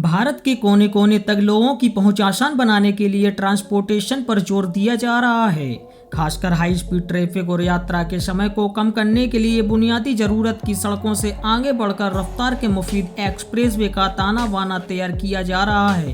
भारत के कोने कोने तक लोगों की पहुंच आसान बनाने के लिए ट्रांसपोर्टेशन पर जोर दिया जा रहा है। खासकर हाई स्पीड ट्रैफिक और यात्रा के समय को कम करने के लिए बुनियादी जरूरत की सड़कों से आगे बढ़कर रफ्तार के मुफीद एक्सप्रेसवे का ताना बाना तैयार किया जा रहा है।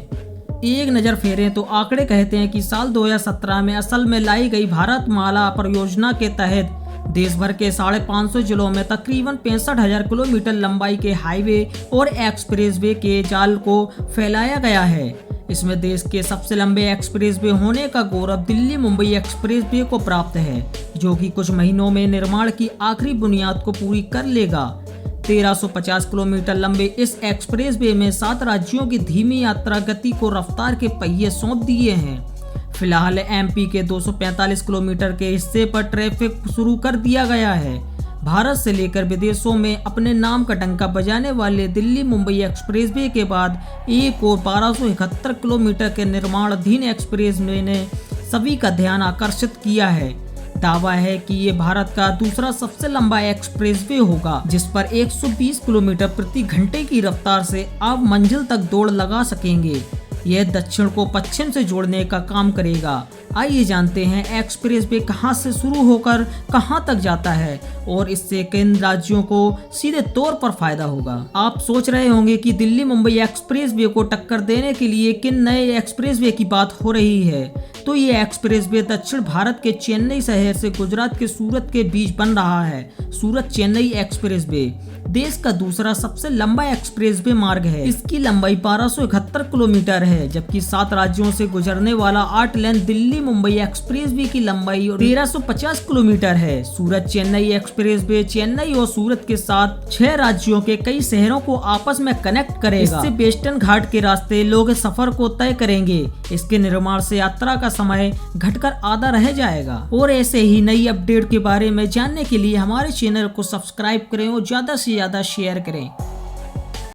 एक नज़र फेरें तो आंकड़े कहते हैं कि साल 2017 में असल में लाई गई भारतमाला परियोजना के तहत देश भर के 550 जिलों में तकरीबन 65,000 किलोमीटर लंबाई के हाईवे और एक्सप्रेसवे के जाल को फैलाया गया है। इसमें देश के सबसे लंबे एक्सप्रेसवे होने का गौरव दिल्ली मुंबई एक्सप्रेसवे को प्राप्त है, जो कि कुछ महीनों में निर्माण की आखिरी बुनियाद को पूरी कर लेगा। 1350 किलोमीटर लंबे इस एक्सप्रेसवे में 7 राज्यों की धीमी यात्रा गति को रफ्तार के पहिए सौंप दिए हैं। फिलहाल एमपी के 245 किलोमीटर के हिस्से पर ट्रैफिक शुरू कर दिया गया है। भारत से लेकर विदेशों में अपने नाम का डंका बजाने वाले दिल्ली मुंबई एक्सप्रेसवे के बाद एक और 1271 किलोमीटर के निर्माणाधीन एक्सप्रेसवे ने सभी का ध्यान आकर्षित किया है। दावा है कि ये भारत का दूसरा सबसे लंबा एक्सप्रेसवे होगा, जिस पर 120 किलोमीटर प्रति घंटे की रफ्तार से आप मंजिल तक दौड़ लगा सकेंगे। यह दक्षिण को पश्चिम से जोड़ने का काम करेगा। आइए जानते हैं एक्सप्रेसवे कहां से शुरू होकर कहां तक जाता है और इससे किन राज्यों को सीधे तौर पर फायदा होगा। आप सोच रहे होंगे कि दिल्ली मुंबई एक्सप्रेसवे को टक्कर देने के लिए किन नए एक्सप्रेसवे की बात हो रही है। तो ये एक्सप्रेसवे दक्षिण भारत के चेन्नई शहर से गुजरात के सूरत के बीच बन रहा है। सूरत चेन्नई एक्सप्रेसवे देश का दूसरा सबसे लंबा एक्सप्रेसवे मार्ग है। इसकी लंबाई 1271 किलोमीटर है, जबकि 7 राज्यों से गुजरने वाला 8 लेन दिल्ली मुंबई एक्सप्रेसवे की लंबाई 1350 किलोमीटर है। सूरत चेन्नई एक्सप्रेसवे चेन्नई और सूरत के साथ 6 राज्यों के कई शहरों को आपस में कनेक्ट करेगा। इससे वेस्टर्न घाट के रास्ते लोग सफर को तय करेंगे। इसके निर्माण से यात्रा का समय घटकर आधा रह जाएगा। और ऐसे ही नई अपडेट के बारे में जानने के लिए हमारे चैनल को सब्सक्राइब करें और ज्यादा से ज्यादा शेयर करें।